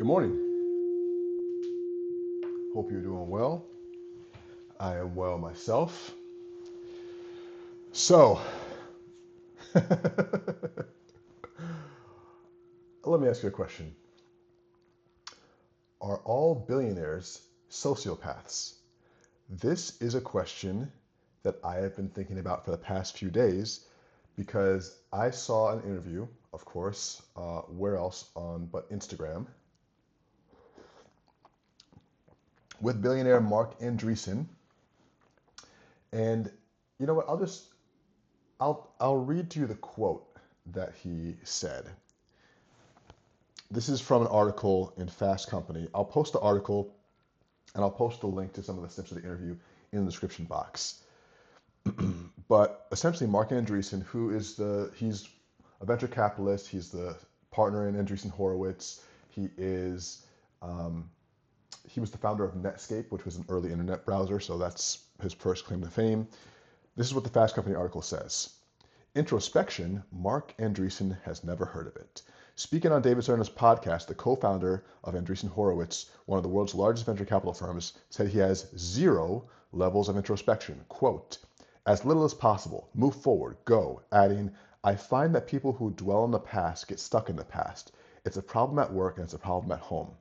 Good morning. Hope you're doing well. I am well myself. So, let me ask you a question. Are all billionaires sociopaths? This is a question that I have been thinking about for the past few days because I saw an interview, of course, where else on but Instagram, with billionaire Mark Andreessen. And you know what? I'll read to you the quote that he said. This is from an article in Fast Company. I'll post the article and I'll post the link to some of the snips of the interview in the description box. But essentially, Mark Andreessen, he's a venture capitalist. He's the partner in Andreessen Horowitz. He was the founder of Netscape, which was an early internet browser. So that's his first claim to fame. This is what the Fast Company article says. Introspection, Mark Andreessen has never heard of it. Speaking on David Cerna's podcast, the co-founder of Andreessen Horowitz, one of the world's largest venture capital firms, said he has 0 levels of introspection. Quote, as little as possible, move forward, go, adding, I find that people who dwell on the past get stuck in the past. It's a problem at work and it's a problem at home.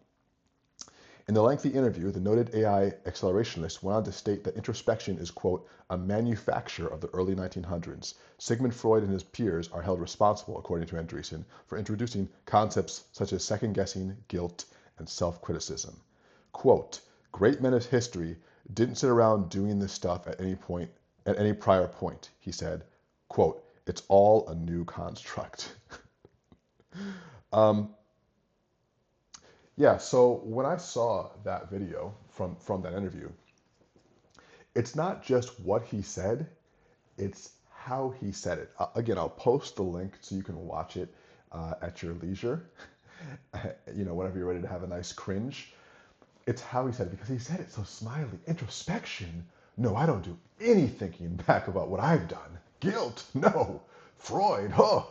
In the lengthy interview, the noted AI accelerationist went on to state that introspection is, quote, a manufacture of the early 1900s. Sigmund Freud and his peers are held responsible, according to Andreessen, for introducing concepts such as second-guessing, guilt, and self-criticism. Quote, great men of history didn't sit around doing this stuff at any prior point, he said. Quote, it's all a new construct. Yeah, so when I saw that video from that interview, it's not just what he said, it's how he said it. Again, I'll post the link so you can watch it at your leisure, whenever you're ready to have a nice cringe. It's how he said it, because he said it so smiley. Introspection? No, I don't do any thinking back about what I've done. Guilt? No. Freud? Huh.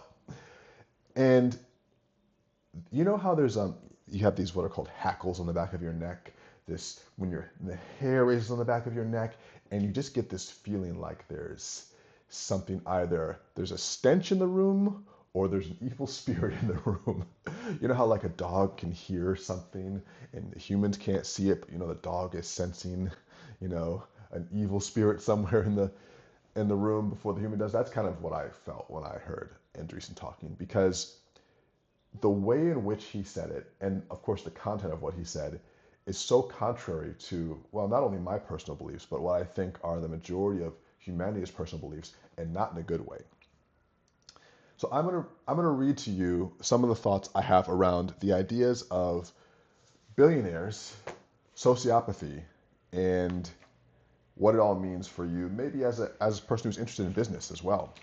And you know how you have these what are called hackles on the back of your neck, when the hair is on the back of your neck, and you just get this feeling like there's something, either there's a stench in the room or there's an evil spirit in the room. You know how like a dog can hear something and the humans can't see it, but the dog is sensing, an evil spirit somewhere in the room before the human does. That's kind of what I felt when I heard Andreessen talking, because the way in which he said it, and of course the content of what he said, is so contrary to, well, not only my personal beliefs, but what I think are the majority of humanity's personal beliefs, and not in a good way. So I'm gonna read to you some of the thoughts I have around the ideas of billionaires, sociopathy, and what it all means for you, maybe as a person who's interested in business as well.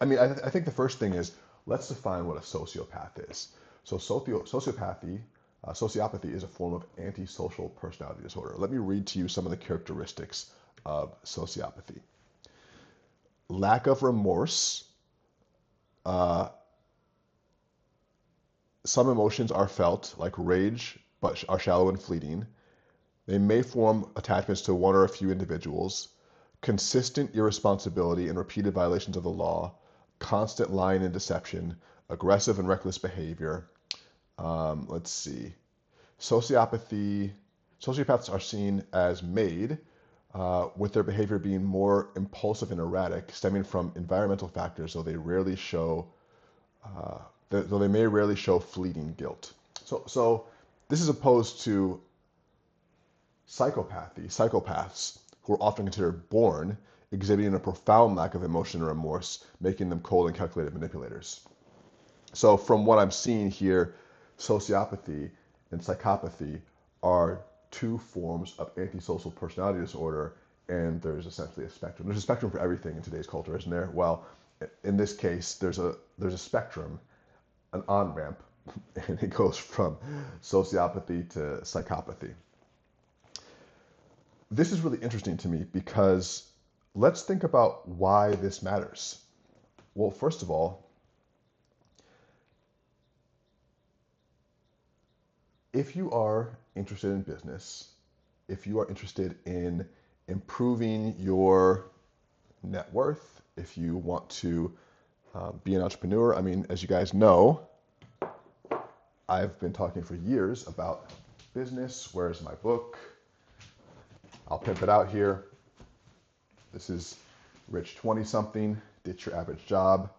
I mean, I think the first thing is, let's define what a sociopath is. So sociopathy is a form of antisocial personality disorder. Let me read to you some of the characteristics of sociopathy. Lack of remorse. Some emotions are felt, like rage, but are shallow and fleeting. They may form attachments to one or a few individuals. Consistent irresponsibility and repeated violations of the law. Constant lying and deception, aggressive and reckless behavior. Let's see. Sociopaths are seen as made, with their behavior being more impulsive and erratic, stemming from environmental factors, though they may rarely show fleeting guilt. So this is opposed to psychopaths, who are often considered born, exhibiting a profound lack of emotion and remorse, making them cold and calculated manipulators. So from what I'm seeing here, sociopathy and psychopathy are 2 forms of antisocial personality disorder, and there's essentially a spectrum. There's a spectrum for everything in today's culture, isn't there? Well, in this case, there's a spectrum, an on-ramp, and it goes from sociopathy to psychopathy. This is really interesting to me because let's think about why this matters. Well, first of all, if you are interested in business, if you are interested in improving your net worth, if you want to be an entrepreneur, I mean, as you guys know, I've been talking for years about business. Where's my book? I'll pimp it out here. This is Rich 20 something, Ditch Your Average Job,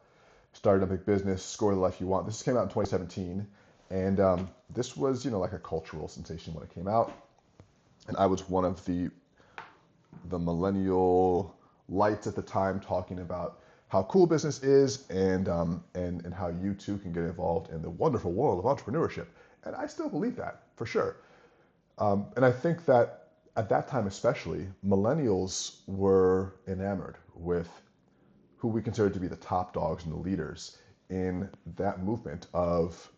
Start a Big Business, Score the Life You Want. This came out in 2017. And this was, like a cultural sensation when it came out. And I was one of the millennial lights at the time talking about how cool business is and how you too can get involved in the wonderful world of entrepreneurship. And I still believe that, for sure. And I think that at that time especially, millennials were enamored with who we considered to be the top dogs and the leaders in that movement of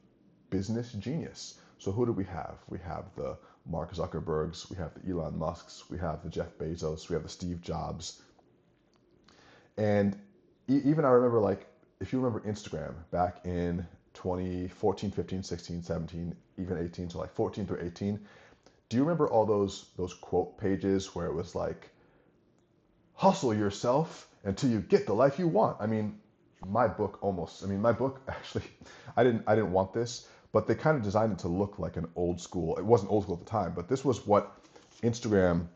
business genius. So who do we have? We have the Mark Zuckerbergs, we have the Elon Musks, we have the Jeff Bezos, we have the Steve Jobs. And even I remember, like, if you remember Instagram back in 2014, 15, 16, 17, even 18, so like 14 through 18, do you remember all those quote pages where it was like, hustle yourself until you get the life you want? I mean, my book actually, I didn't want this, but they kind of designed it to look like an old school. It wasn't old school at the time, but this was what Instagram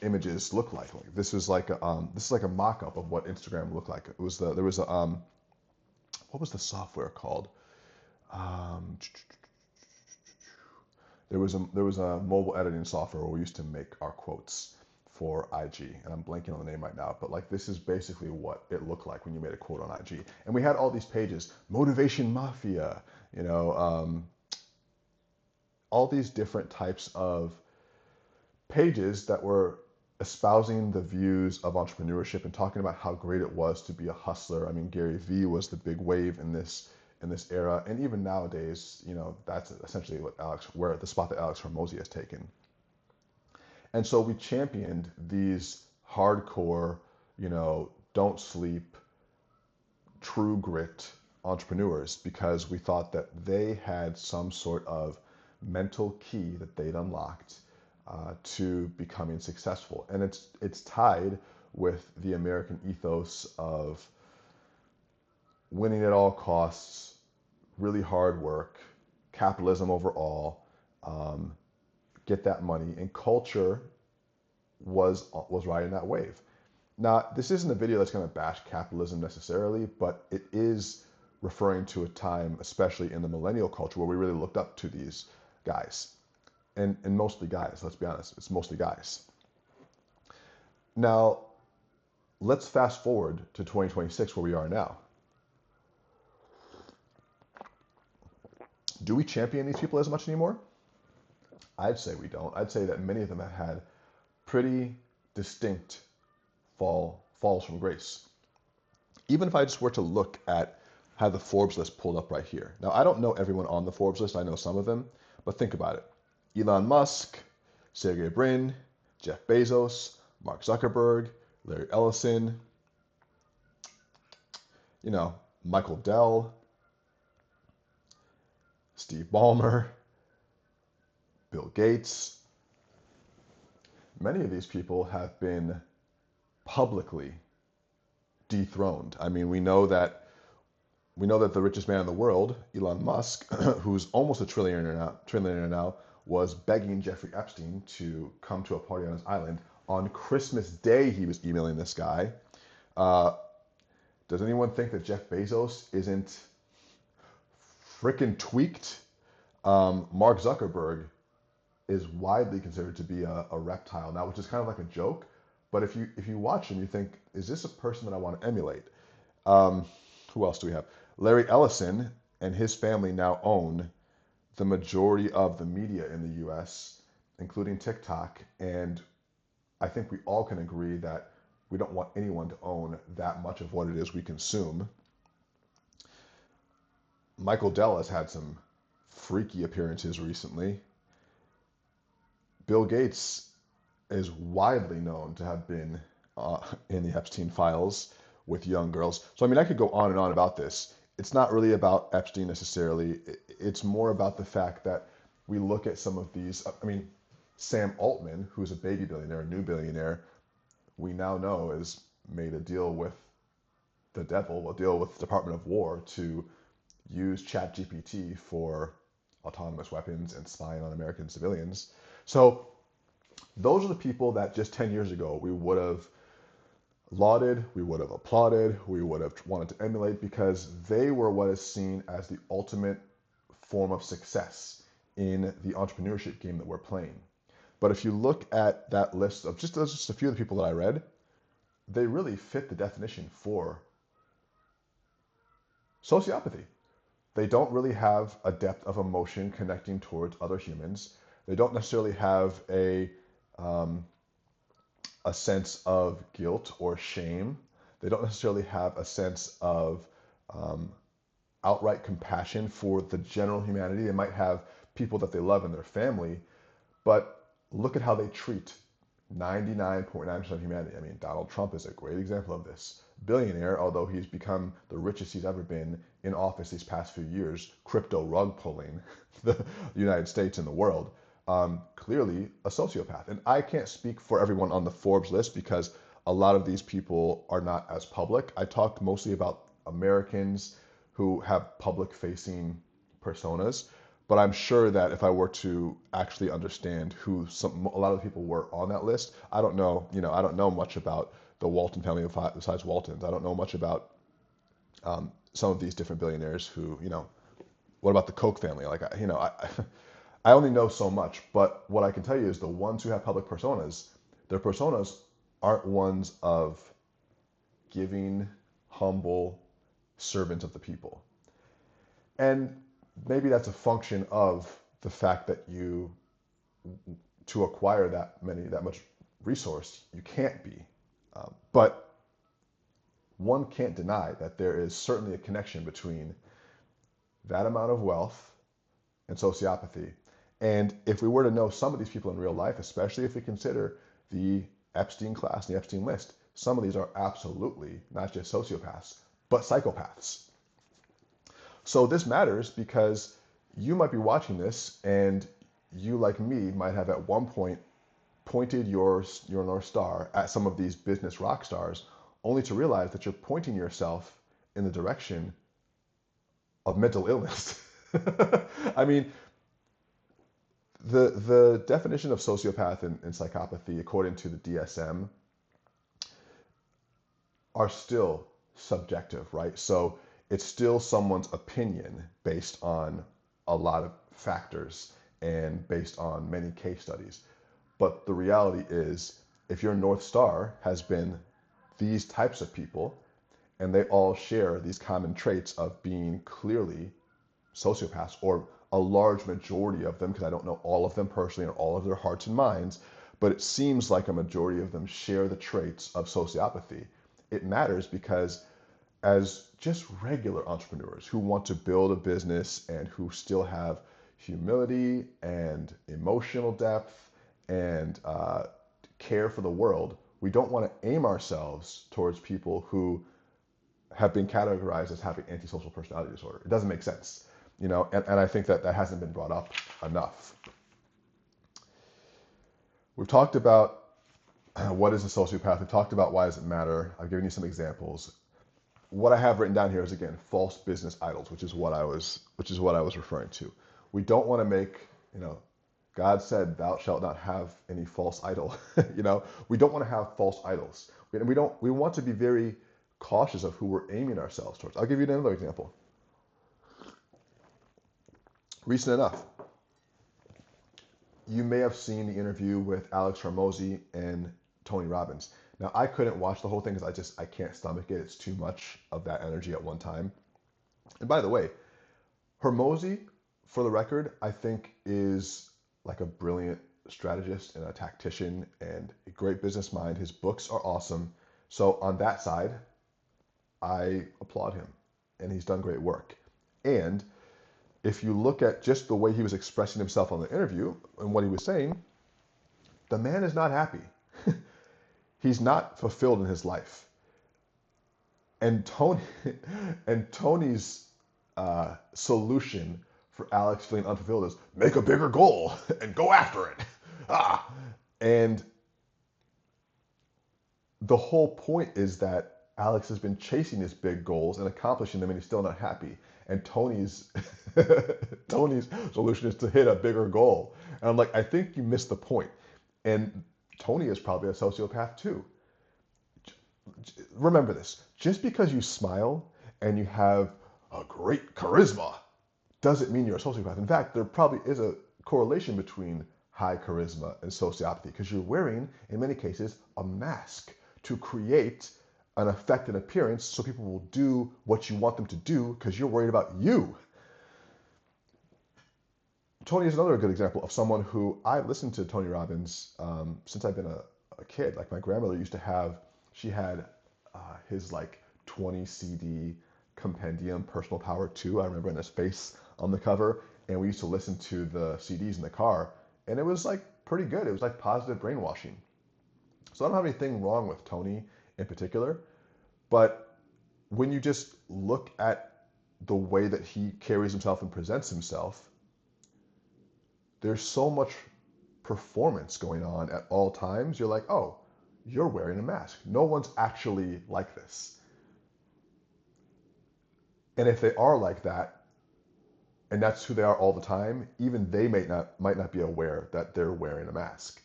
images look like. Like this is like a mock-up of what Instagram looked like. It was there was a what was the software called? There was a mobile editing software where we used to make our quotes for IG, and I'm blanking on the name right now, but like this is basically what it looked like when you made a quote on IG. And we had all these pages, Motivation Mafia, all these different types of pages that were espousing the views of entrepreneurship and talking about how great it was to be a hustler. I mean, Gary Vee was the big wave in this era, and even nowadays, that's essentially where the spot that Alex Hormozi has taken. And so we championed these hardcore, don't sleep, true grit entrepreneurs because we thought that they had some sort of mental key that they'd unlocked to becoming successful. And it's tied with the American ethos of winning at all costs, really hard work, capitalism overall, get that money, and culture was riding that wave. Now, this isn't a video that's going to bash capitalism necessarily, but it is referring to a time, especially in the millennial culture, where we really looked up to these guys. And mostly guys, let's be honest, it's mostly guys. Now, let's fast forward to 2026, where we are now. Do we champion these people as much anymore? I'd say we don't. I'd say that many of them have had pretty distinct falls from grace. Even if I just were to look at, have the Forbes list pulled up right here. Now, I don't know everyone on the Forbes list. I know some of them, but think about it. Elon Musk, Sergey Brin, Jeff Bezos, Mark Zuckerberg, Larry Ellison, Michael Dell, Steve Ballmer, Bill Gates. Many of these people have been publicly dethroned. I mean, we know that the richest man in the world, Elon Musk, who's almost a trillionaire now, was begging Jeffrey Epstein to come to a party on his island. On Christmas Day, he was emailing this guy. Does anyone think that Jeff Bezos isn't freaking tweaked? Mark Zuckerberg is widely considered to be a reptile now, which is kind of like a joke. But if you watch him, you think, is this a person that I want to emulate? Who else do we have? Larry Ellison and his family now own the majority of the media in the US, including TikTok. And I think we all can agree that we don't want anyone to own that much of what it is we consume. Michael Dell has had some freaky appearances recently. Bill Gates is widely known to have been in the Epstein files with young girls. So, I mean, I could go on and on about this. It's not really about Epstein necessarily. It's more about the fact that we look at some of these, I mean, Sam Altman, who's a baby billionaire, a new billionaire, we now know has made a deal with the devil, a deal with the Department of War to use ChatGPT for autonomous weapons and spying on American civilians. So those are the people that just 10 years ago we would have lauded, we would have applauded, we would have wanted to emulate because they were what is seen as the ultimate form of success in the entrepreneurship game that we're playing. But if you look at that list of just a few of the people that I read, they really fit the definition for sociopathy. They don't really have a depth of emotion connecting towards other humans. They don't necessarily have a sense of guilt or shame. They don't necessarily have a sense of outright compassion for the general humanity. They might have people that they love in their family, but look at how they treat 99.9% of humanity. I mean, Donald Trump is a great example of this. Billionaire, although he's become the richest he's ever been in office these past few years, crypto rug pulling the United States and the world, clearly a sociopath. And I can't speak for everyone on the Forbes list because a lot of these people are not as public. I talked mostly about Americans who have public-facing personas. But I'm sure that if I were to actually understand who a lot of the people were on that list, I don't know, I don't know much about the Walton family besides Waltons. I don't know much about some of these different billionaires who, what about the Koch family? Like, I only know so much, but what I can tell you is the ones who have public personas, their personas aren't ones of giving, humble servants of the people. And maybe that's a function of the fact that to acquire that much resource, you can't be. But one can't deny that there is certainly a connection between that amount of wealth and sociopathy. And if we were to know some of these people in real life, especially if we consider the Epstein class, the Epstein list, some of these are absolutely not just sociopaths, but psychopaths. So this matters because you might be watching this and you, like me, might have at one point pointed your North Star at some of these business rock stars, only to realize that you're pointing yourself in the direction of mental illness. I mean, the definition of sociopath and psychopathy, according to the DSM, are still subjective, right? So it's still someone's opinion based on a lot of factors and based on many case studies. But the reality is, if your North Star has been these types of people, and they all share these common traits of being clearly sociopaths, or a large majority of them, because I don't know all of them personally or all of their hearts and minds, but it seems like a majority of them share the traits of sociopathy. It matters because as just regular entrepreneurs who want to build a business and who still have humility and emotional depth and care for the world, we don't want to aim ourselves towards people who have been categorized as having antisocial personality disorder. It doesn't make sense, and I think that hasn't been brought up enough. We've talked about what is a sociopath. We've talked about why does it matter. I've given you some examples. What I have written down here is, again, false business idols, which is what I was referring to. We don't want to make, God said, "Thou shalt not have any false idol." We don't want to have false idols. We want to be very cautious of who we're aiming ourselves towards. I'll give you another example. Recent enough, you may have seen the interview with Alex Hormozi and Tony Robbins. Now, I couldn't watch the whole thing because I can't stomach it. It's too much of that energy at one time. And by the way, Hormozi, for the record, I think is like a brilliant strategist and a tactician and a great business mind. His books are awesome. So on that side, I applaud him, and he's done great work. And if you look at just the way he was expressing himself on the interview and what he was saying, the man is not happy. He's not fulfilled in his life. And Tony's solution for Alex feeling unfulfilled is make a bigger goal and go after it. Ah, and the whole point is that Alex has been chasing his big goals and accomplishing them, and he's still not happy. And Tony's Tony's solution is to hit a bigger goal. And I'm like, I think you missed the point. And Tony is probably a sociopath too. Remember this: just because you smile and you have a great charisma doesn't mean you're a sociopath. In fact, there probably is a correlation between high charisma and sociopathy because you're wearing, in many cases, a mask to create an effect and appearance so people will do what you want them to do because you're worried about you. Tony is another good example of someone who I listened to Tony Robbins since I've been a kid. Like my grandmother used to have, she had his like 20 CD compendium, Personal Power 2. I remember in his face on the cover, and we used to listen to the CDs in the car, and it was like pretty good. It was like positive brainwashing. So I don't have anything wrong with Tony in particular, but when you just look at the way that he carries himself and presents himself, there's so much performance going on at all times. You're like, oh, you're wearing a mask. No one's actually like this. And if they are like that, and that's who they are all the time, even they might not be aware that they're wearing a mask.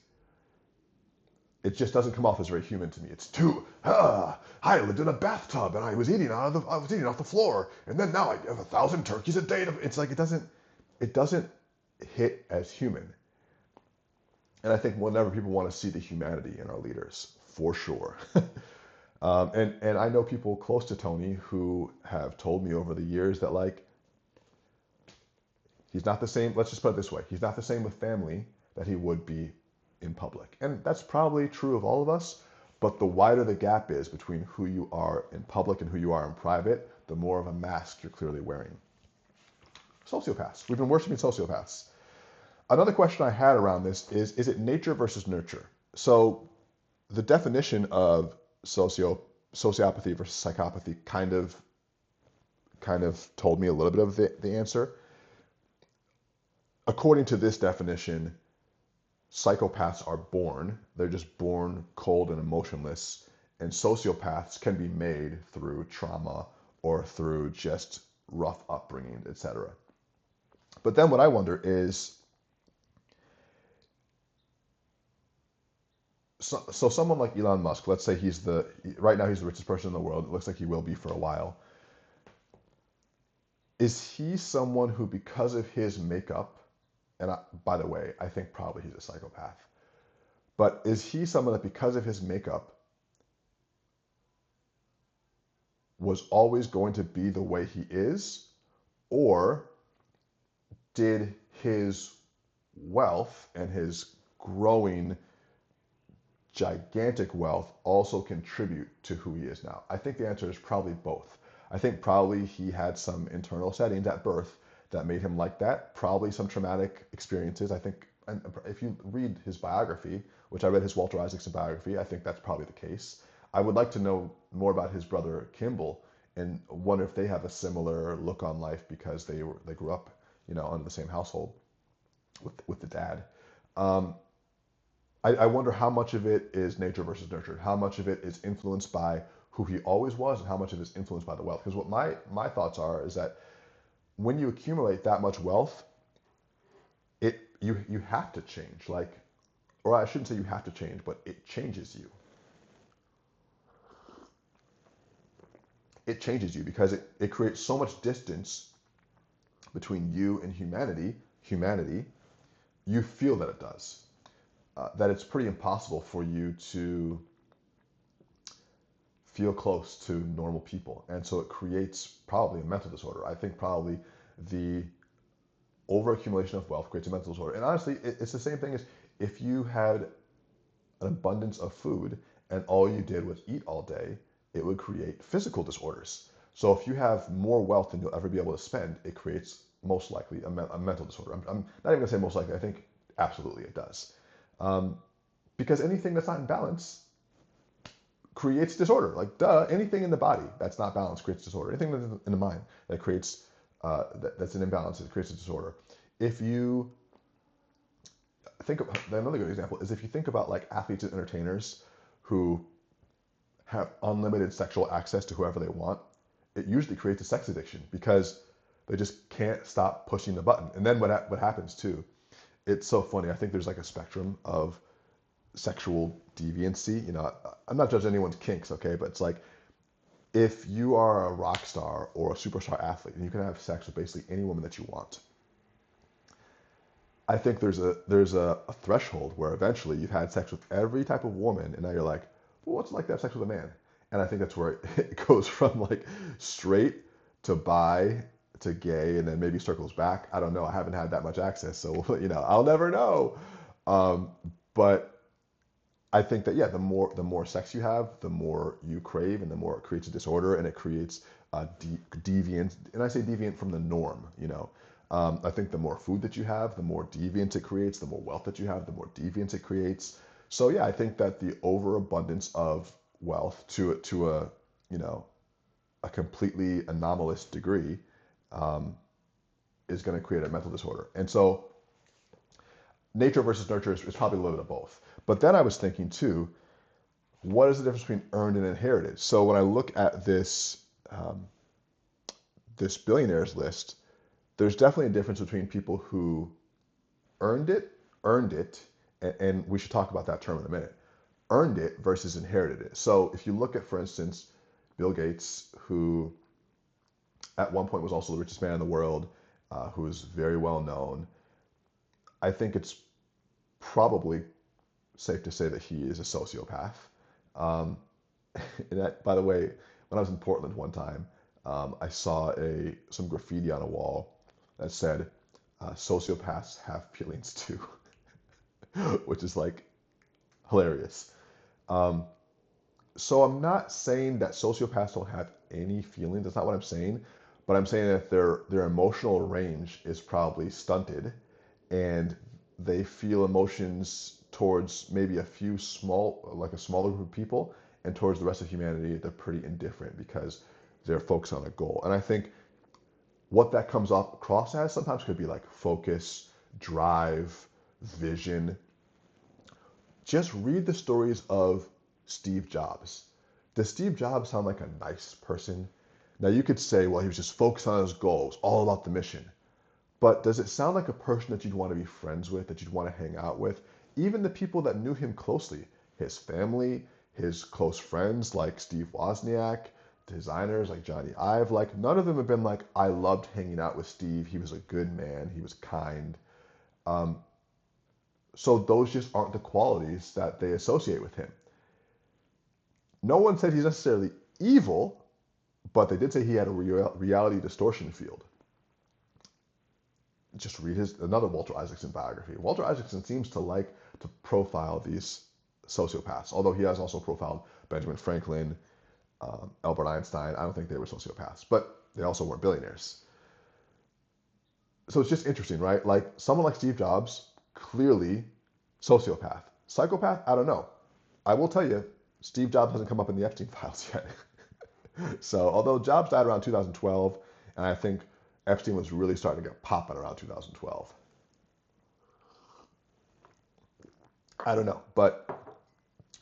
It just doesn't come off as very human to me. It's too, I lived in a bathtub and I was eating off the floor, and then now I have 1,000 turkeys a day. It's like it doesn't hit as human. And I think whenever people want to see the humanity in our leaders, for sure. And I know people close to Tony who have told me over the years that like he's not the same. Let's just put it this way: he's not the same with family that he would be in public. And that's probably true of all of us, but the wider the gap is between who you are in public and who you are in private, the more of a mask you're clearly wearing. Sociopaths. We've been worshiping sociopaths. Another question I had around this is it nature versus nurture? So the definition of sociopathy versus psychopathy kind of told me a little bit of the answer. According to this definition, psychopaths are born. They're just born cold and emotionless. And sociopaths can be made through trauma or through just rough upbringing, etc. But then what I wonder is, so someone like Elon Musk, let's say right now he's the richest person in the world. It looks like he will be for a while. Is he someone who, because of his makeup, and by the way, I think probably he's a psychopath, but is he someone that because of his makeup was always going to be the way he is? Or did his wealth and his growing gigantic wealth also contribute to who he is now? I think the answer is probably both. I think probably he had some internal settings at birth that made him like that. Probably some traumatic experiences. I think, and if you read his biography, which I read his Walter Isaacson biography, I think that's probably the case. I would like to know more about his brother Kimball and wonder if they have a similar look on life because they grew up, under the same household with the dad. I wonder how much of it is nature versus nurture, how much of it is influenced by who he always was, and how much of it is influenced by the wealth. Because what my thoughts are is that when you accumulate that much wealth, you have to change. Or I shouldn't say you have to change, but it changes you. It changes you because it creates so much distance between you and humanity. You feel that it does. That it's pretty impossible for you to feel close to normal people. And so it creates probably a mental disorder. I think probably the overaccumulation of wealth creates a mental disorder. And honestly, it's the same thing as if you had an abundance of food and all you did was eat all day, it would create physical disorders. So if you have more wealth than you'll ever be able to spend, it creates most likely a mental disorder. I'm not even going to say most likely. I think absolutely it does. Because anything that's not in balance creates disorder. Like, duh, anything in the body that's not balanced creates disorder. Anything that's in the mind that creates that's an imbalance. It creates a disorder. If you think of another good example is if you think about like athletes and entertainers who have unlimited sexual access to whoever they want, it usually creates a sex addiction because they just can't stop pushing the button. And then what happens too? It's so funny. I think there's like a spectrum of sexual deviancy. You know, I'm not judging anyone's kinks, okay? But it's like if you are a rock star or a superstar athlete and you can have sex with basically any woman that you want, I think there's a threshold where eventually you've had sex with every type of woman, and now you're like, well, what's it like to have sex with a man? And I think that's where it goes from like straight to bi to gay, and then maybe circles back. I don't know. I haven't had that much access, so you know, I'll never know. Um, but I think that yeah, the more sex you have, the more you crave, and the more it creates a disorder, and it creates deviant. And I say deviant from the norm. You know, I think the more food that you have, the more deviance it creates. The more wealth that you have, the more deviance it creates. So yeah, I think that the overabundance of wealth to a you know a completely anomalous degree um, is going to create a mental disorder. And so nature versus nurture is probably a little bit of both. But then I was thinking too, what is the difference between earned and inherited? So when I look at this billionaires list, there's definitely a difference between people who earned it, and we should talk about that term in a minute. Earned it versus inherited it. So if you look at, for instance, Bill Gates, who at one point was also the richest man in the world, who is very well known, I think it's probably safe to say that he is a sociopath. Um, and that, by the way, when I was in Portland one time, I saw some graffiti on a wall that said, "Sociopaths have feelings too," which is like hilarious. Um, so I'm not saying that sociopaths don't have any feelings. That's not what I'm saying. But I'm saying that their emotional range is probably stunted, and they feel emotions towards maybe a few like a smaller group of people, and towards the rest of humanity, they're pretty indifferent because they're focused on a goal. And I think what that comes off across as sometimes could be like focus, drive, vision. Just read the stories of Steve Jobs. Does Steve Jobs sound like a nice person? Now you could say, well, he was just focused on his goals, all about the mission. But does it sound like a person that you'd want to be friends with, that you'd want to hang out with? Even the people that knew him closely, his family, his close friends like Steve Wozniak, designers like Johnny Ive, like none of them have been like, I loved hanging out with Steve. He was a good man. He was kind. Um, so those just aren't the qualities that they associate with him. No one said he's necessarily evil, but they did say he had a reality distortion field. Just read another Walter Isaacson biography. Walter Isaacson seems to like to profile these sociopaths, although he has also profiled Benjamin Franklin, Albert Einstein. I don't think they were sociopaths, but they also weren't billionaires. So it's just interesting, right? Like someone like Steve Jobs, clearly sociopath. Psychopath, I don't know. I will tell you, Steve Jobs hasn't come up in the Epstein files yet. So although Jobs died around 2012, and I think Epstein was really starting to get popping around 2012. I don't know, but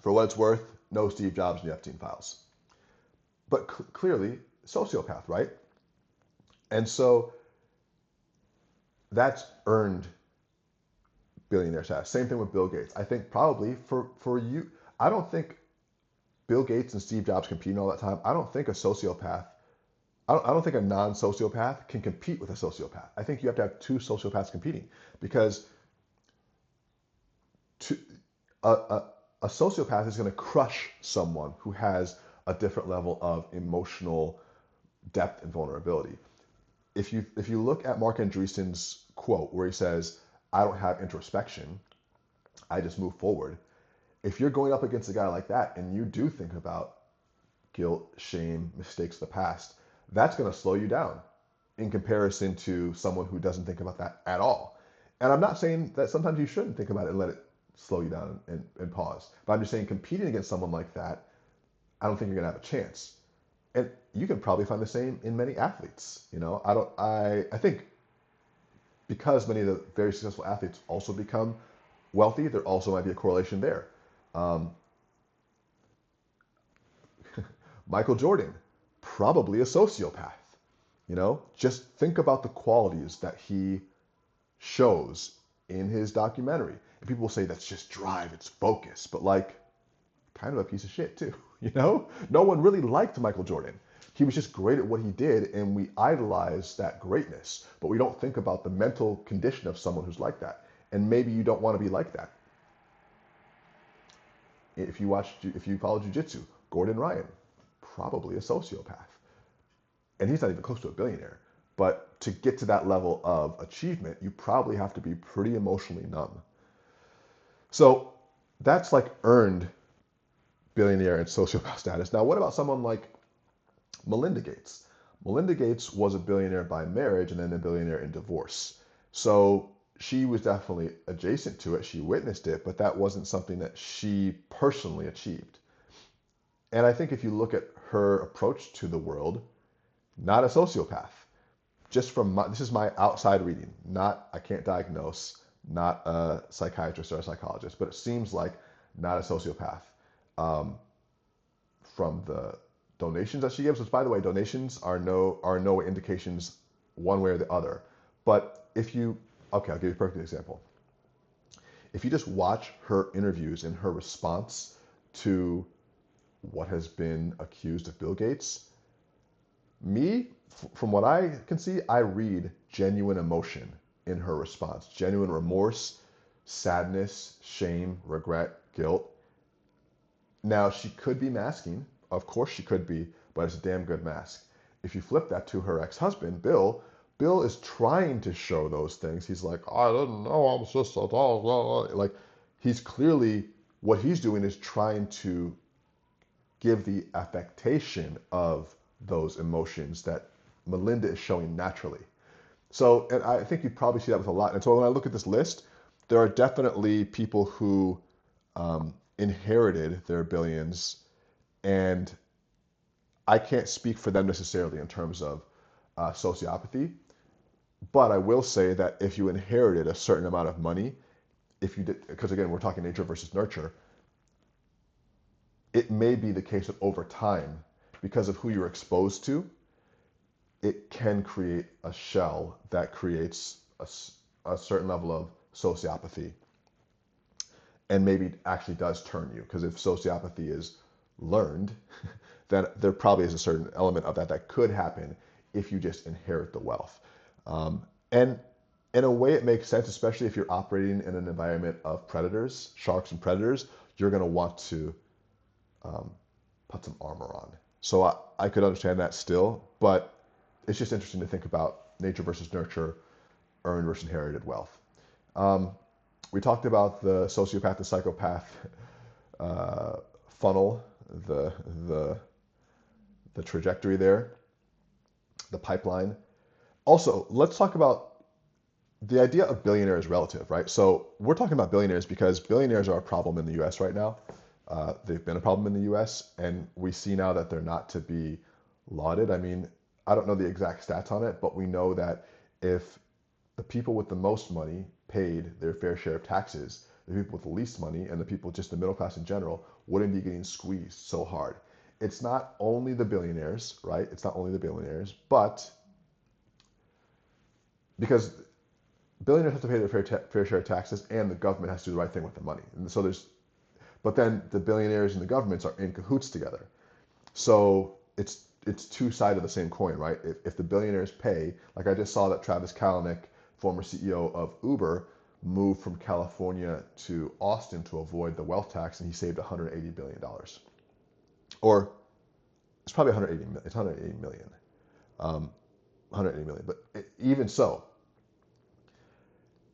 for what it's worth, no Steve Jobs in the Epstein files. But clearly, sociopath, right? And so that's earned billionaire status. Same thing with Bill Gates. I think probably for you, I don't think Bill Gates and Steve Jobs competing all that time. I don't think a sociopath I don't think a non-sociopath can compete with a sociopath. I think you have to have two sociopaths competing because to, a sociopath is going to crush someone who has a different level of emotional depth and vulnerability. If you look at Mark Andreessen's quote where he says, "I don't have introspection, I just move forward." If you're going up against a guy like that and you do think about guilt, shame, mistakes of the past, that's going to slow you down in comparison to someone who doesn't think about that at all. And I'm not saying that sometimes you shouldn't think about it and let it slow you down and pause. But I'm just saying competing against someone like that, I don't think you're going to have a chance. And you can probably find the same in many athletes. I think because many of the very successful athletes also become wealthy, there also might be a correlation there. Um, Michael Jordan, probably a sociopath. Just think about the qualities that he shows in his documentary. And people will say that's just drive, it's focus, but like kind of a piece of shit too. No one really liked Michael Jordan. He was just great at what he did, and we idolize that greatness, but we don't think about the mental condition of someone who's like that. And maybe you don't want to be like that. If you follow jujitsu, Gordon Ryan, probably a sociopath, and he's not even close to a billionaire. But to get to that level of achievement, you probably have to be pretty emotionally numb. So that's like earned billionaire and sociopath status. Now, what about someone like Melinda Gates? Melinda Gates was a billionaire by marriage and then a billionaire in divorce. So she was definitely adjacent to it. She witnessed it, but that wasn't something that she personally achieved. And I think if you look at her approach to the world, not a sociopath. This is my outside reading, not, I can't diagnose, not a psychiatrist or a psychologist, but it seems like not a sociopath um, from the donations that she gives. Which, by the way, donations are no indications one way or the other. But okay, I'll give you a perfect example. If you just watch her interviews and her response to what has been accused of Bill Gates, from what I can see, I read genuine emotion in her response, genuine remorse, sadness, shame, regret, guilt. Now, she could be masking. Of course she could be, but it's a damn good mask. If you flip that to her ex-husband, Bill is trying to show those things. He's like, I didn't know, I'm just a dog. Like, he's clearly, what he's doing is trying to give the affectation of those emotions that Melinda is showing naturally. So, and I think you probably see that with a lot. And so when I look at this list, there are definitely people who inherited their billions, and I can't speak for them necessarily in terms of sociopathy, but I will say that if you inherited a certain amount of money, if you did, because again, we're talking nature versus nurture, it may be the case that over time, because of who you're exposed to, it can create a shell that creates a certain level of sociopathy and maybe actually does turn you. Because if sociopathy is learned, then there probably is a certain element of that could happen if you just inherit the wealth. And in a way, it makes sense, especially if you're operating in an environment of predators, sharks and predators, you're going to want to put some armor on. So I could understand that still, but it's just interesting to think about nature versus nurture, earned versus inherited wealth. We talked about the sociopath to psychopath funnel, the trajectory there, the pipeline. Also, let's talk about the idea of billionaire is relative, right? So we're talking about billionaires because billionaires are a problem in the U.S. right now. They've been a problem in the U.S., and we see now that they're not to be lauded. I mean, I don't know the exact stats on it, but we know that if the people with the most money paid their fair share of taxes, the people with the least money and the people just the middle class in general wouldn't be getting squeezed so hard. It's not only the billionaires, right? It's not only the billionaires, but because billionaires have to pay their fair share of taxes and the government has to do the right thing with the money. And so but then the billionaires and the governments are in cahoots together. So it's two sides of the same coin, right? If the billionaires pay, like I just saw that Travis Kalanick, former CEO of Uber, moved from California to Austin to avoid the wealth tax, and he saved $180 billion. Or it's probably 180 million. It's 180 million. 180 million. But even so,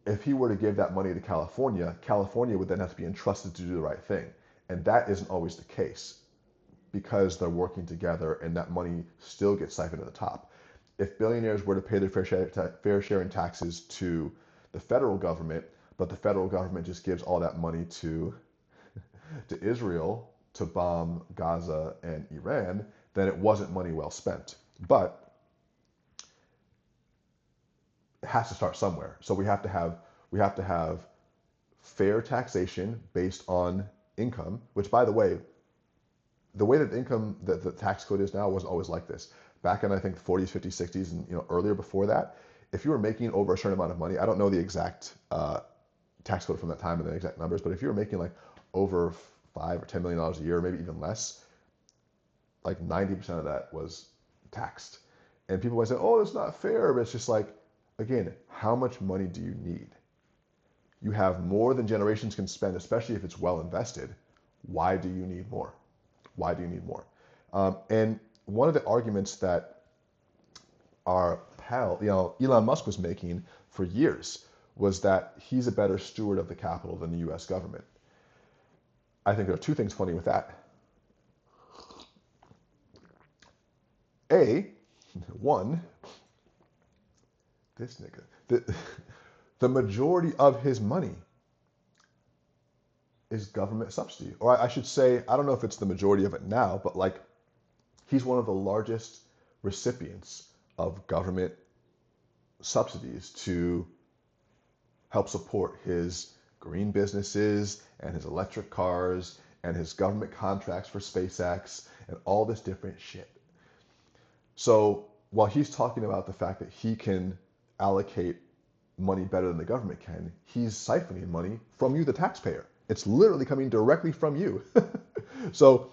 if he were to give that money to California, California would then have to be entrusted to do the right thing. And that isn't always the case because they're working together and that money still gets siphoned at the top. If billionaires were to pay their fair share in taxes to the federal government, but the federal government just gives all that money to Israel to bomb Gaza and Iran, then it wasn't money well spent. But it has to start somewhere. So we have to have fair taxation based on income, which, by the way that the tax code is now wasn't always like this. Back in, I think, the 40s, 50s, 60s, and earlier before that, if you were making over a certain amount of money, I don't know the exact tax code from that time and the exact numbers, but if you were making like over $5 or $10 million a year, maybe even less, like 90% of that was taxed. And people might say, oh, that's not fair, but it's just like, again, how much money do you need? You have more than generations can spend, especially if it's well invested. Why do you need more? Why do you need more? And one of the arguments that our pal, Elon Musk was making for years was that he's a better steward of the capital than the U.S. government. I think there are two things funny with that. One, this nigga, the majority of his money is government subsidy. Or I should say, I don't know if it's the majority of it now, but like he's one of the largest recipients of government subsidies to help support his green businesses and his electric cars and his government contracts for SpaceX and all this different shit. So while he's talking about the fact that he can allocate money better than the government can, he's siphoning money from you, the taxpayer. It's literally coming directly from you. So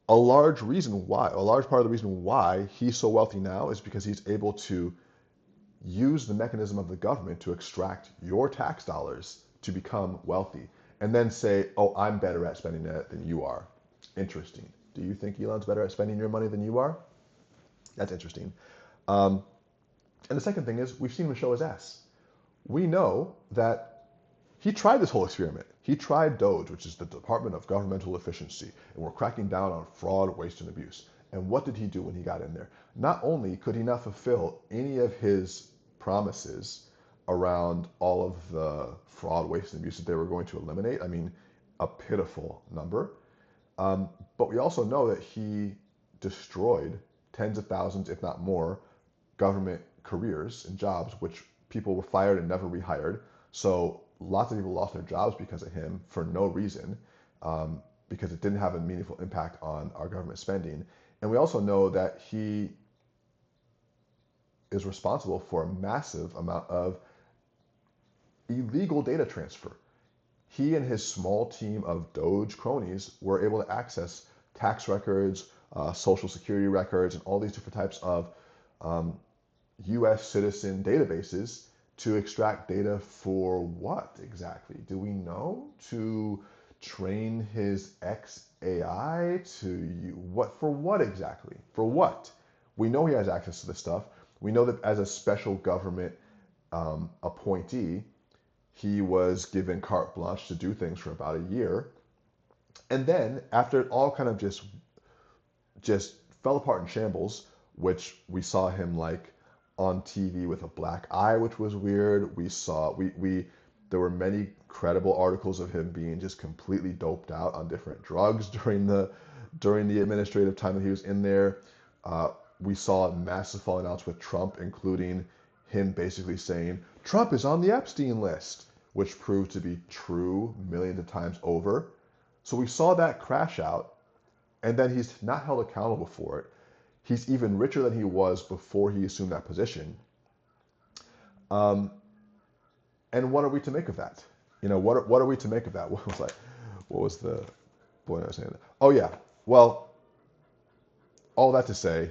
a large part of the reason why he's so wealthy now is because he's able to use the mechanism of the government to extract your tax dollars to become wealthy and then say, oh, I'm better at spending it than you are. Interesting. Do you think Elon's better at spending your money than you are? That's interesting. And the second thing is we've seen him show his ass. We know that he tried this whole experiment. He tried DOGE, which is the Department of Governmental Efficiency, and we're cracking down on fraud, waste, and abuse. And what did he do when he got in there? Not only could he not fulfill any of his promises around all of the fraud, waste, and abuse that they were going to eliminate, I mean, a pitiful number, but we also know that he destroyed tens of thousands, if not more, government careers and jobs, which people were fired and never rehired. So lots of people lost their jobs because of him for no reason, because it didn't have a meaningful impact on our government spending. And we also know that he is responsible for a massive amount of illegal data transfer. He and his small team of DOGE cronies were able to access tax records, social security records, and all these different types of U.S. citizen databases to extract data for what exactly? Do we know? To train his XAI? For what exactly? For what? We know he has access to this stuff. We know that as a special government appointee, he was given carte blanche to do things for about a year. And then after it all kind of just fell apart in shambles, which we saw him like on TV with a black eye, which was weird. There were many credible articles of him being just completely doped out on different drugs during the administrative time that he was in there. We saw massive falling outs with Trump, including him basically saying Trump is on the Epstein list, which proved to be true millions of times over. So we saw that crash out, and then he's not held accountable for it. He's even richer than he was before he assumed that position. And what are we to make of that? What are we to make of that? What was the point I was saying? Oh yeah. Well, all that to say,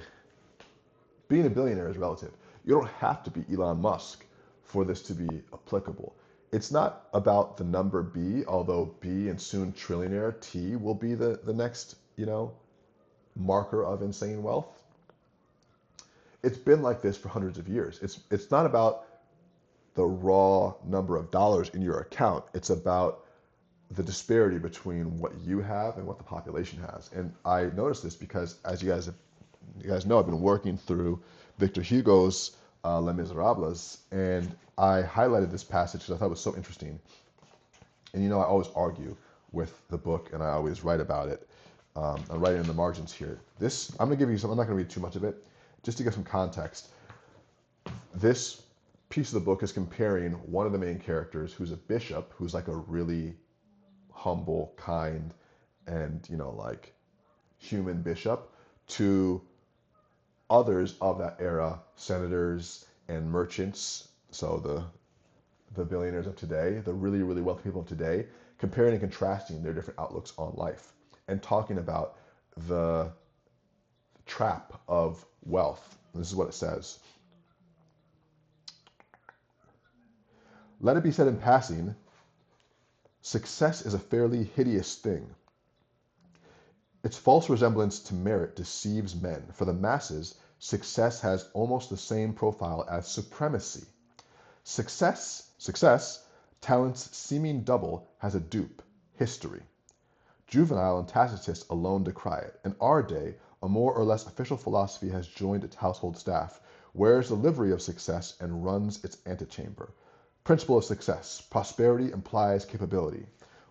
being a billionaire is relative. You don't have to be Elon Musk for this to be applicable. It's not about the number B, although B and soon trillionaire T will be the next, marker of insane wealth. It's been like this for hundreds of years. It's not about the raw number of dollars in your account. It's about the disparity between what you have and what the population has. And I noticed this because, as you guys know, I've been working through Victor Hugo's Les Miserables, and I highlighted this passage because I thought it was so interesting. And I always argue with the book, and I always write about it. I'm writing in the margins here. This, I'm going to give you some, I'm not going to read too much of it, just to give some context. This piece of the book is comparing one of the main characters, who's a bishop, who's like a really humble, kind, and, you know, like human bishop, to others of that era, senators and merchants, so the billionaires of today, the really, really wealthy people of today, comparing and contrasting their different outlooks on life and talking about the trap of wealth. This is what it says. Let it be said in passing, success is a fairly hideous thing. Its false resemblance to merit deceives men. For the masses, success has almost the same profile as supremacy. Success, talent's seeming double, has a dupe, history. Juvenal and Tacitus alone decry it. In our day, a more or less official philosophy has joined its household staff, wears the livery of success, and runs its antechamber. Principle of success. Prosperity implies capability.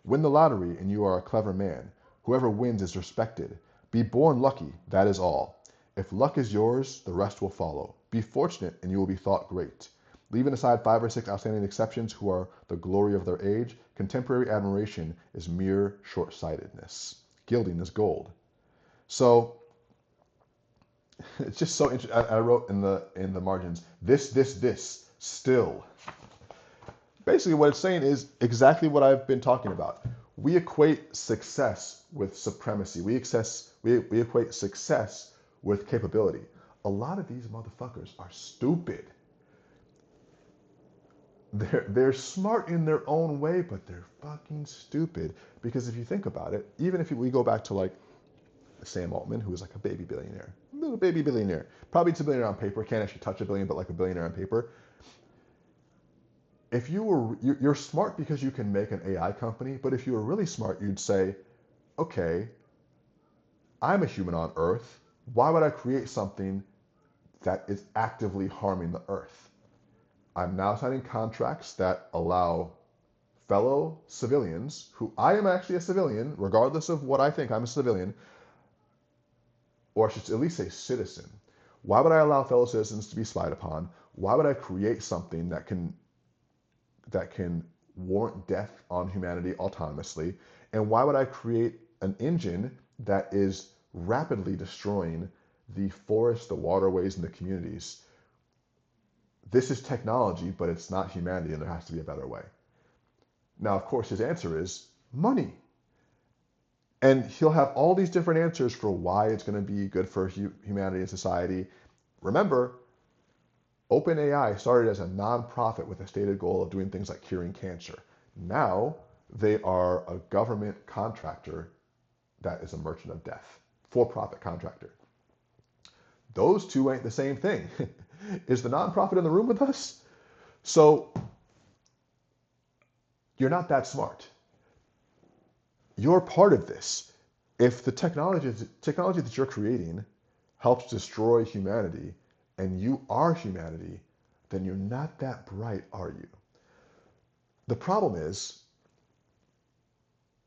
Win the lottery and you are a clever man. Whoever wins is respected. Be born lucky, that is all. If luck is yours, the rest will follow. Be fortunate and you will be thought great. Leaving aside 5 or 6 outstanding exceptions who are the glory of their age, contemporary admiration is mere short-sightedness. Gilding is gold. So it's just so interesting. I wrote in the margins, this, still. Basically what it's saying is exactly what I've been talking about. We equate success with supremacy. We equate success with capability. A lot of these motherfuckers are stupid. They're smart in their own way, but they're fucking stupid. Because if you think about it, even if we go back to like Sam Altman, who was like a baby billionaire, little baby billionaire, probably it's a billionaire on paper, can't actually touch a billion, but like a billionaire on paper. If you're smart because you can make an AI company, but if you were really smart, you'd say, okay, I'm a human on Earth. Why would I create something that is actively harming the Earth? I'm now signing contracts that allow fellow civilians, who I am actually a civilian, regardless of what I think, I'm a civilian, or I should at least say citizen. Why would I allow fellow citizens to be spied upon? Why would I create something that can warrant death on humanity autonomously? And why would I create an engine that is rapidly destroying the forests, the waterways, and the communities? This is technology, but it's not humanity, and there has to be a better way. Now, of course, his answer is money. And he'll have all these different answers for why it's going to be good for humanity and society. Remember, OpenAI started as a nonprofit with a stated goal of doing things like curing cancer. Now they are a government contractor that is a merchant of death, for-profit contractor. Those two ain't the same thing. Is the nonprofit in the room with us? So you're not that smart. You're part of this. If the technology that you're creating helps destroy humanity, and you are humanity, then you're not that bright, are you? The problem is,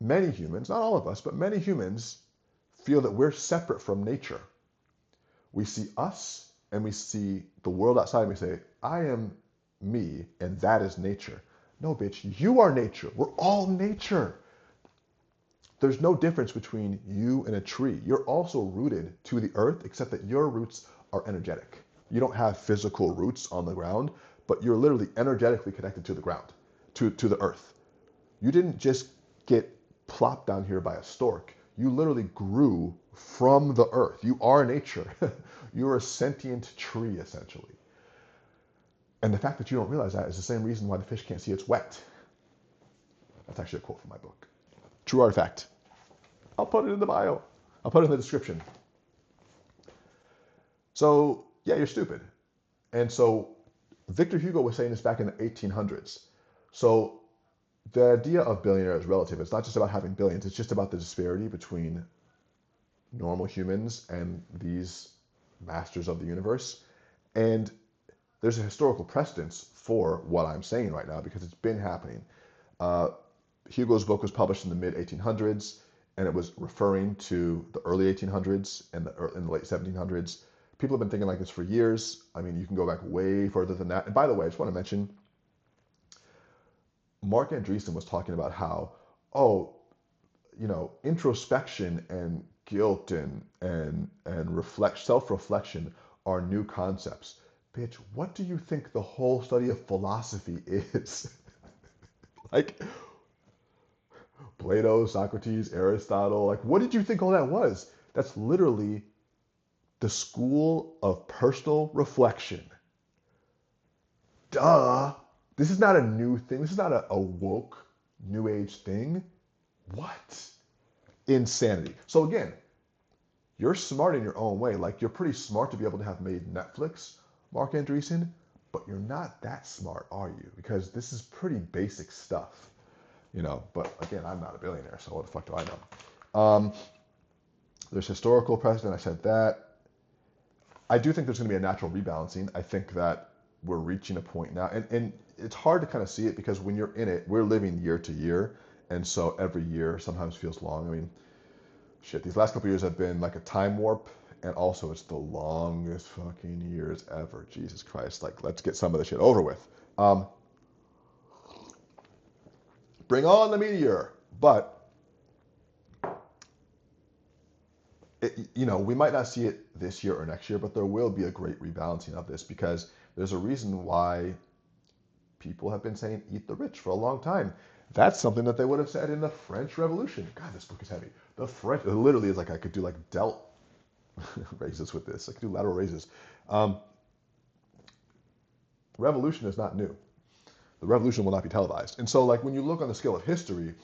many humans, not all of us, but many humans feel that we're separate from nature. We see us and we see the world outside and we say, I am me and that is nature. No, bitch, you are nature. We're all nature. There's no difference between you and a tree. You're also rooted to the earth, except that your roots are energetic. You don't have physical roots on the ground, but you're literally energetically connected to the ground, to the earth. You didn't just get plopped down here by a stork. You literally grew from the earth. You are nature. You're a sentient tree, essentially. And the fact that you don't realize that is the same reason why the fish can't see it's wet. That's actually a quote from my book. True artifact. I'll put it in the bio. I'll put it in the description. So, yeah, you're stupid. And so Victor Hugo was saying this back in the 1800s. So the idea of billionaire is relative. It's not just about having billions. It's just about the disparity between normal humans and these masters of the universe. And there's a historical precedence for what I'm saying right now because it's been happening. Hugo's book was published in the mid-1800s, and it was referring to the early 1800s and in the late 1700s. People have been thinking like this for years. I mean, you can go back way further than that. And by the way, I just want to mention, Mark Andreessen was talking about how, oh, introspection and guilt and self-reflection are new concepts. Bitch, what do you think the whole study of philosophy is? Like Plato, Socrates, Aristotle, like what did you think all that was? That's literally the school of personal reflection. Duh. This is not a new thing. This is not a woke new age thing. What? Insanity. So again, you're smart in your own way. Like you're pretty smart to be able to have made Netflix, Mark Andreessen, but you're not that smart, are you? Because this is pretty basic stuff, But again, I'm not a billionaire, so what the fuck do I know? There's historical precedent. I said that. I do think there's going to be a natural rebalancing. I think that we're reaching a point now, and it's hard to kind of see it because when you're in it, we're living year to year, and so every year sometimes feels long. I mean, shit, these last couple of years have been like a time warp, and also it's the longest fucking years ever. Jesus Christ, like let's get some of this shit over with. Bring on the meteor, but we might not see it this year or next year, but there will be a great rebalancing of this because there's a reason why people have been saying eat the rich for a long time. That's something that they would have said in the French Revolution. God, this book is heavy. The French, it literally is like I could do like delt raises with this. I could do lateral raises. Revolution is not new. The revolution will not be televised. And so like when you look on the scale of history,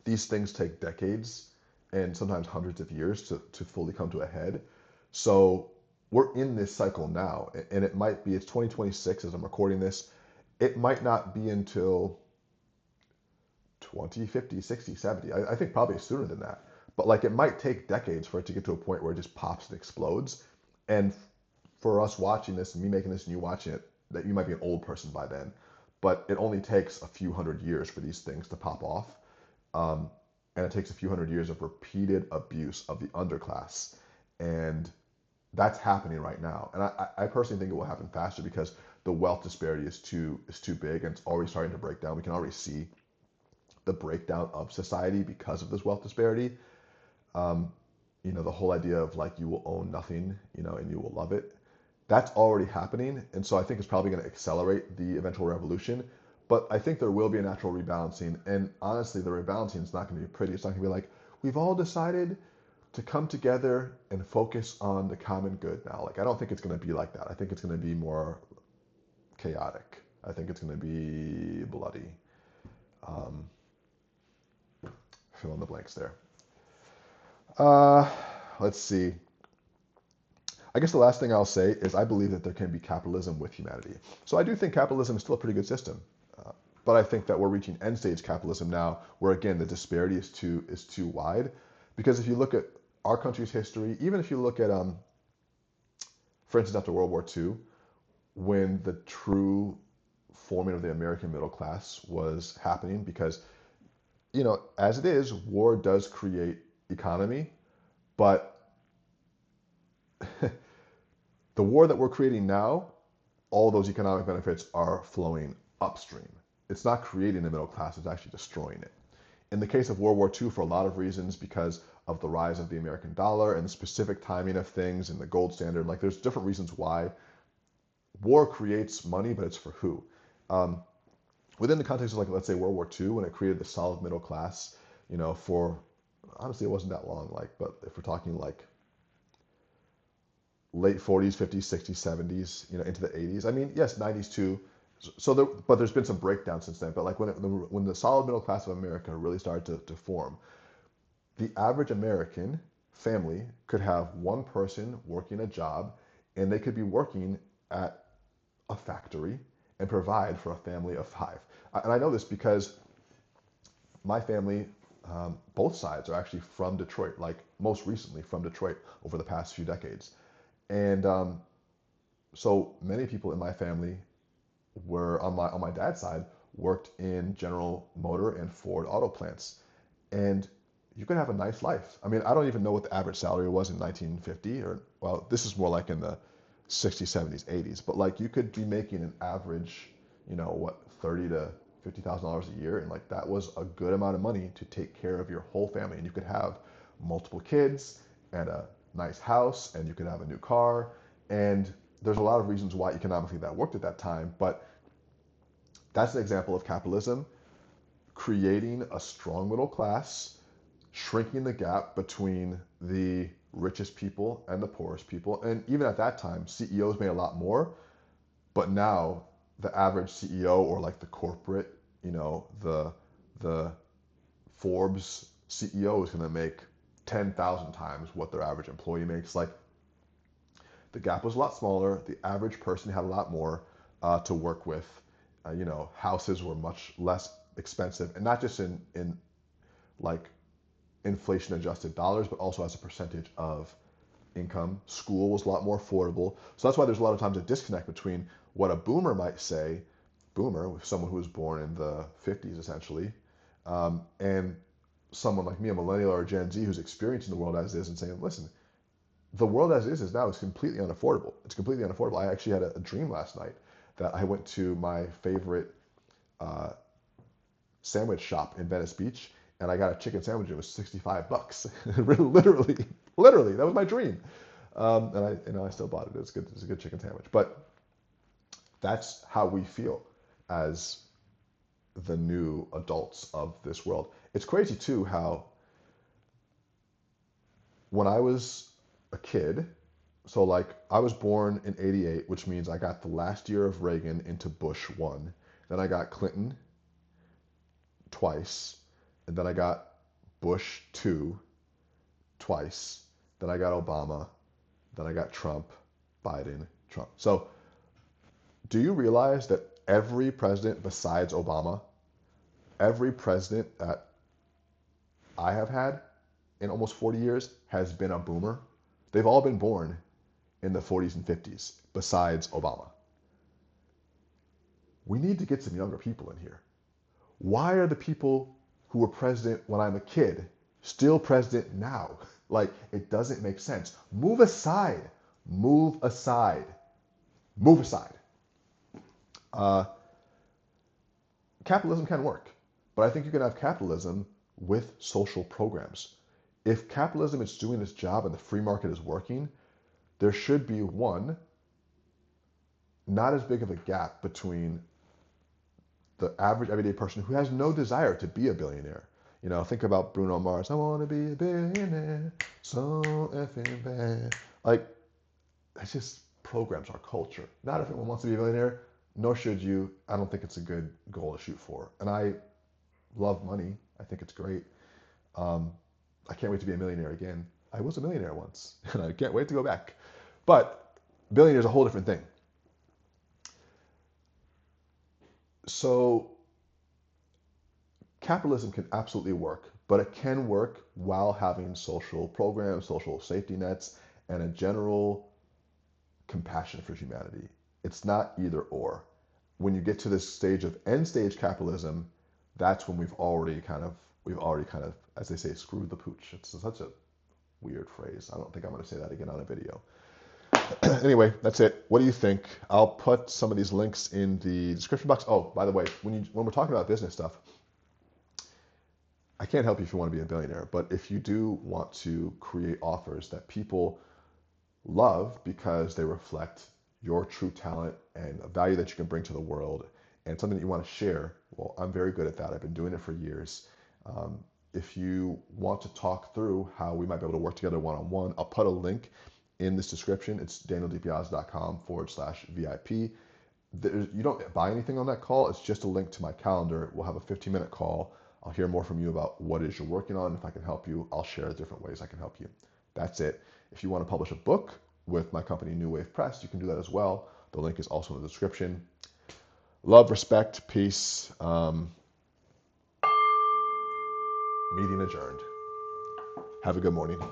these things take decades and sometimes hundreds of years to fully come to a head. So we're in this cycle now, and it might be, it's 2026 as I'm recording this. It might not be until 20, 50, 60, 70. I think probably sooner than that. But like it might take decades for it to get to a point where it just pops and explodes. And for us watching this, and me making this and you watching it, that you might be an old person by then. But it only takes a few hundred years for these things to pop off. And it takes a few hundred years of repeated abuse of the underclass. And that's happening right now. And I personally think it will happen faster because the wealth disparity is too big and it's already starting to break down. We can already see the breakdown of society because of this wealth disparity. The whole idea of like you will own nothing, and you will love it. That's already happening. And so I think it's probably going to accelerate the eventual revolution. But I think there will be a natural rebalancing. And honestly, the rebalancing is not going to be pretty. It's not going to be like, we've all decided to come together and focus on the common good now. Like, I don't think it's going to be like that. I think it's going to be more chaotic. I think it's going to be bloody. Fill in the blanks there. Let's see. I guess the last thing I'll say is I believe that there can be capitalism with humanity. So I do think capitalism is still a pretty good system. But I think that we're reaching end stage capitalism now, where again the disparity is too wide. Because if you look at our country's history, even if you look at, for instance, after World War II, when the true forming of the American middle class was happening, because as it is, war does create economy, but the war that we're creating now, all those economic benefits are flowing upstream. It's not creating a middle class, it's actually destroying it. In the case of World War II, for a lot of reasons, because of the rise of the American dollar and the specific timing of things and the gold standard, like there's different reasons why war creates money, but it's for who? Within the context of like, let's say World War II, when it created the solid middle class, for, honestly, it wasn't that long, but if we're talking like late 40s, 50s, 60s, 70s, into the 80s. I mean, yes, 90s too. But there's been some breakdown since then. But like when the solid middle class of America really started to form, the average American family could have one person working a job, and they could be working at a factory and provide for a family of 5. And I know this because my family, both sides are actually from Detroit, like most recently from Detroit over the past few decades. And so many people in my family were on my dad's side worked in General Motor and Ford auto plants. And you could have a nice life. I mean, I don't even know what the average salary was in 1950, or, well, this is more like in the 60s, 70s, 80s, but like you could be making an average, what, 30 to $50,000 a year, and like that was a good amount of money to take care of your whole family, and you could have multiple kids and a nice house, and you could have a new car, and there's a lot of reasons why economically that worked at that time, but that's an example of capitalism creating a strong middle class, shrinking the gap between the richest people and the poorest people. And even at that time, CEOs made a lot more, but now the average CEO, or like the corporate, the Forbes CEO is going to make 10,000 times what their average employee makes. Like, the gap was a lot smaller. The average person had a lot more to work with. Houses were much less expensive, and not just in like inflation adjusted dollars, but also as a percentage of income. School was a lot more affordable. So that's why there's a lot of times a disconnect between what a boomer might say, boomer, someone who was born in the 50s essentially, and someone like me, a millennial or a Gen Z, who's experiencing the world as is and saying, listen, the world as is now is completely unaffordable. It's completely unaffordable. I actually had a dream last night that I went to my favorite sandwich shop in Venice Beach, and I got a chicken sandwich. It was $65. literally, that was my dream. And I still bought it. It's good. It's a good chicken sandwich. But that's how we feel as the new adults of this world. It's crazy too how when I was a kid, so like I was born in '88, which means I got the last year of Reagan into Bush 1. Then I got Clinton twice, and then I got Bush 2 twice, then I got Obama, then I got Trump, Biden, Trump. So do you realize that every president besides Obama, every president that I have had in almost 40 years has been a boomer? They've all been born in the 40s and 50s besides Obama. We need to get some younger people in here. Why are the people who were president when I'm a kid still president now? Like, it doesn't make sense. Move aside. Move aside. Move aside. Capitalism can work, but I think you can have capitalism with social programs. If capitalism is doing its job and the free market is working, there should be, one, not as big of a gap between the average everyday person who has no desire to be a billionaire. Think about Bruno Mars. I want to be a billionaire, so effing bad. Like, that just programs our culture. Not everyone wants to be a billionaire, nor should you. I don't think it's a good goal to shoot for. And I love money. I think it's great. I can't wait to be a millionaire again. I was a millionaire once, and I can't wait to go back. But billionaire is a whole different thing. So capitalism can absolutely work, but it can work while having social programs, social safety nets, and a general compassion for humanity. It's not either or. When you get to this stage of end stage capitalism, that's when we've already kind of, as they say, screwed the pooch. It's such a weird phrase. I don't think I'm going to say that again on a video. Anyway, that's it. What do you think? I'll put some of these links in the description box. Oh, by the way, when we're talking about business stuff, I can't help you if you want to be a billionaire, but if you do want to create offers that people love because they reflect your true talent and a value that you can bring to the world and something that you want to share, well, I'm very good at that. I've been doing it for years. If you want to talk through how we might be able to work together one-on-one, I'll put a link in this description. It's danieldipiazza.com/VIP. You don't buy anything on that call. It's just a link to my calendar. We'll have a 15-minute call. I'll hear more from you about what it is you're working on. If I can help you, I'll share the different ways I can help you. That's it. If you want to publish a book with my company, New Wave Press, you can do that as well. The link is also in the description. Love, respect, peace. Meeting adjourned. Have a good morning.